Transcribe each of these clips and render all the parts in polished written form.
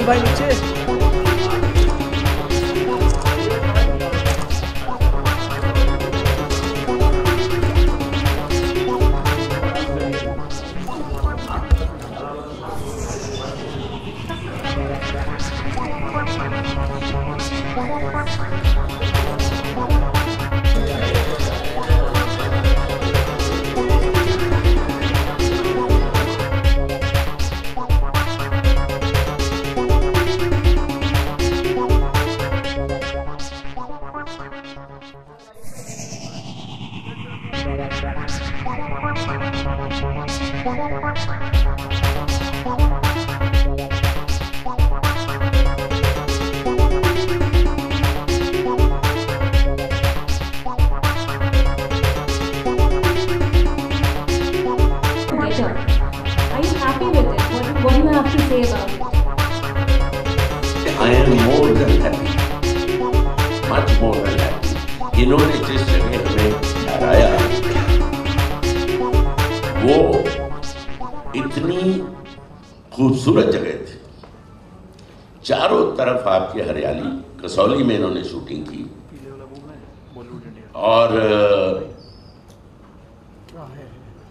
भाई नीचे Are you happy with it? What do you have to say about it? I am more than happy, much more than happy. इन्होंने जिस जगह हमें ठहराया वो इतनी खूबसूरत जगह थी, चारों तरफ आपकी हरियाली। कसौली में इन्होंने शूटिंग की और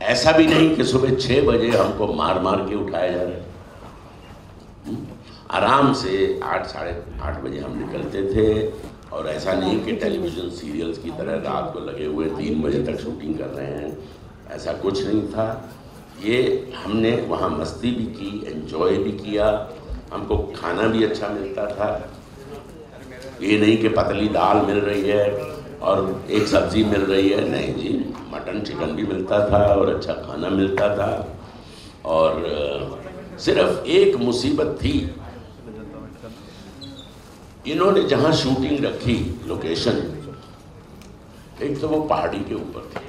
ऐसा भी नहीं कि सुबह 6 बजे हमको मार मार के उठाया जा रहा है। आराम से 8 साढ़े 8 बजे हम निकलते थे और ऐसा नहीं कि टेलीविज़न सीरियल्स की तरह रात को लगे हुए 3 बजे तक शूटिंग कर रहे हैं, ऐसा कुछ नहीं था। ये हमने वहाँ मस्ती भी की, एंजॉय भी किया, हमको खाना भी अच्छा मिलता था। ये नहीं कि पतली दाल मिल रही है और एक सब्ज़ी मिल रही है, नहीं जी, मटन चिकन भी मिलता था और अच्छा खाना मिलता था। और सिर्फ एक मुसीबत थी, इन्होंने जहाँ शूटिंग रखी लोकेशन, एक तो वो पहाड़ी के ऊपर थी,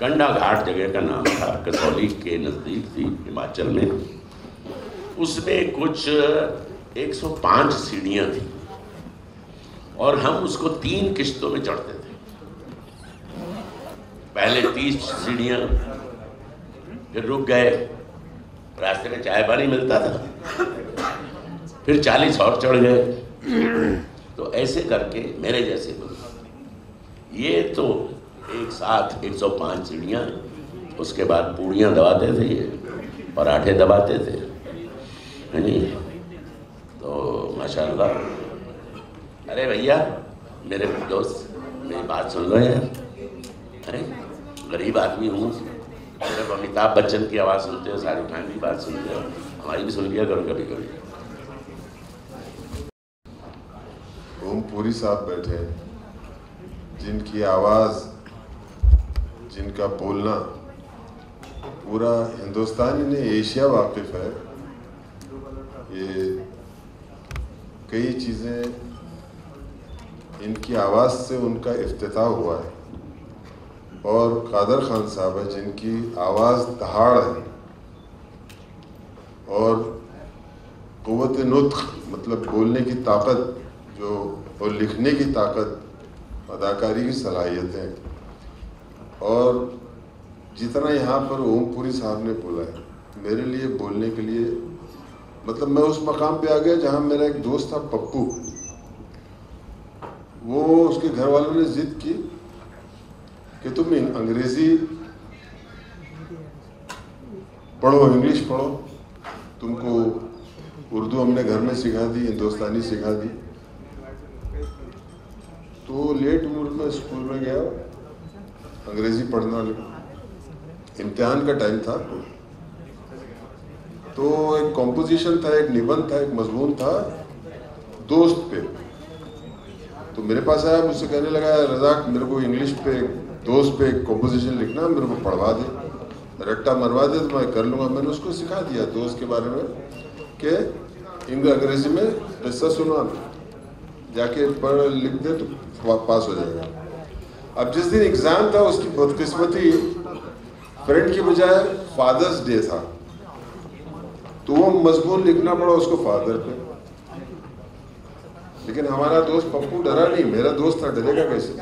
कंडा घाट जगह का नाम था, कसौली के नज़दीक थी, हिमाचल में। उसमें कुछ 105 सीढ़ियाँ थी और हम उसको 3 किश्तों में चढ़ते थे। पहले 30 सीढ़ियाँ, फिर रुक गए, रास्ते में चाय पानी मिलता था, फिर 40 और चढ़ गए। तो ऐसे करके मेरे जैसे लोग, ये तो एक साथ 105 सीढ़ियाँ, उसके बाद पूड़ियाँ दबाते थे ये, पराठे दबाते थे, है नी। तो माशाल्लाह। अरे भैया मेरे दोस्त, मेरी बात सुन लो यार। अरे गरीब आदमी हूँ, सिर्फ अमिताभ बच्चन की आवाज़ सुनते हो, शाहरुख खान की बात सुनते हो, हमारी भी सुन लिया करो कभी कभी। ओम पुरी साहब बैठे, जिनकी आवाज़, जिनका बोलना पूरा हिंदुस्तान ने एशिया वाकिफ़ है। ये कई चीज़ें इनकी आवाज़ से उनका इफ्तिताह हुआ है। और कादर खान साहब है, जिनकी आवाज़ दहाड़ है और क़ुव्वत नुत्क़, मतलब बोलने की ताकत जो, और लिखने की ताकत, अदाकारी की सलाहियतें। और जितना यहाँ पर ओम पुरी साहब ने बोला है, मेरे लिए बोलने के लिए, मतलब मैं उस मकाम पे आ गया जहाँ मेरा एक दोस्त था पप्पू, वो उसके घर वालों ने ज़िद की कि तुम अंग्रेज़ी पढ़ो, इंग्लिश पढ़ो, तुमको उर्दू हमने घर में सिखा दी, हिंदुस्तानी सिखा दी। तो लेट उम्र में स्कूल में गया, अंग्रेज़ी पढ़ना लगा। इम्तिहान का टाइम था, तो एक कॉम्पोजिशन था, एक निबंध था, एक मजमून था दोस्त पे। तो मेरे पास आया, मुझसे कहने लगा, रज़ाक मेरे को इंग्लिश पे, दोस्त पे कॉम्पोजिशन लिखना, मेरे को पढ़वा दे। रट्टा मरवा दे तो मैं कर लूँगा। मैंने उसको सिखा दिया दोस्त के बारे में कि अंग्रेजी में किस्सा सुनवाना, जाके पढ़ लिख दे तो पास हो जाएगा। अब जिस दिन एग्ज़ाम था उसकी बदकिस्मती फ्रेंड की बजाय फादर्स डे था, तो वो मजबूर लिखना पड़ा उसको फादर पे। लेकिन हमारा दोस्त पप्पू डरा नहीं, मेरा दोस्त था, डरेगा कैसे?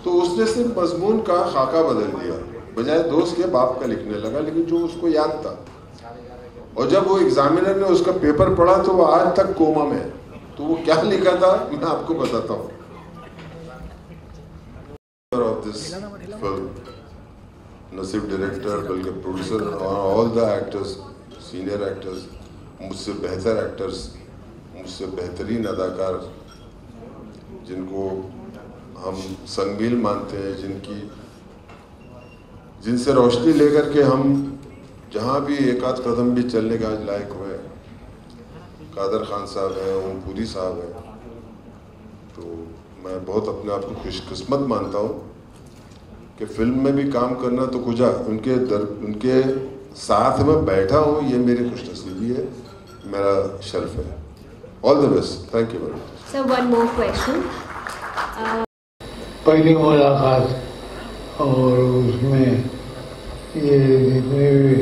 तो उसने सिर्फ मजमून का खाका बदल दिया, बजाय दोस्त के बाप का लिखने लगा, लेकिन जो उसको याद था। और जब वो एग्जामिनर ने उसका पेपर पढ़ा तो वो आज तक कोमा में है। तो वो क्या लिखा था मैं आपको बताता हूँ। ऑफ दिस फिल्म नसीब डायरेक्टर, बल्कि प्रोड्यूसर और all the actors, senior actors, मुझसे बेहतर एक्टर्स, मुझसे बेहतरीन अदाकार जिनको हम संगील मानते हैं, जिनसे रोशनी लेकर के हम जहाँ भी एक आध कदम भी चलने का लायक हुए, कादर खान साहब हैं, ओम पुरी साहब हैं। तो मैं बहुत अपने आप को खुशकिस्मत मानता हूँ कि फिल्म में भी काम करना तो कुजा उनके साथ में बैठा हूँ, ये मेरी खुशनसीबी है, मेरा शर्फ है। All the best, thank you very much. Sir one more question. पहली मुलाकात और उसमें ये जितने भी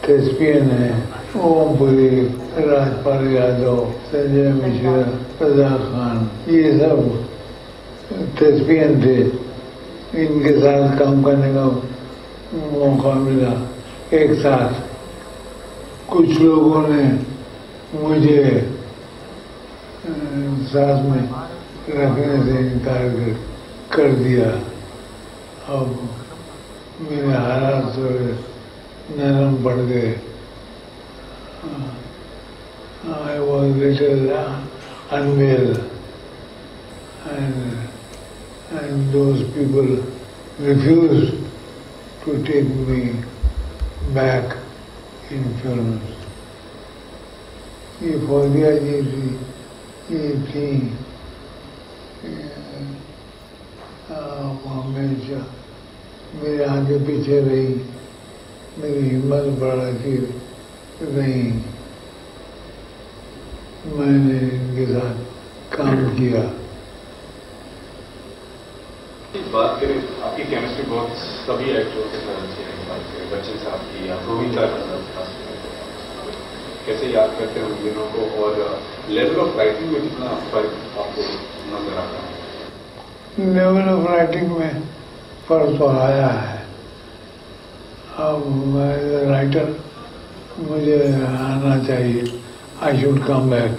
टेस्पियन हैं, ओम पुरी, राजपाल यादव, संजय मिश्रा, रजा खान, ये सब टेस्पियन थे। इनके साथ काम करने का मौका मिला एक साथ। कुछ लोगों ने मुझे साथ में रखने से इनकार कर दिया। अब मेरे हालात नरम पड़ गए। I was little unwell, and those people refused to take me back in films. ये फौजिया जी थी, हमेशा मेरे आगे पीछे रही, मेरी हिम्मत बढ़ाती रही। मैंने इनके साथ काम किया। बात करें आपकी केमिस्ट्री बहुत सभी एक्टरों के साथ अच्छी है। बात करें बच्चन साहब की या गोविंद साहब, कैसे याद करते हैं उन दिनों को, और लेवल ऑफ राइटिंग में कितना फर्क आपको नजर आता है? लेवल ऑफ राइटिंग में फर्क तो आया है। अब मैं राइटर, मुझे आना चाहिए, आई शुड कम बैक।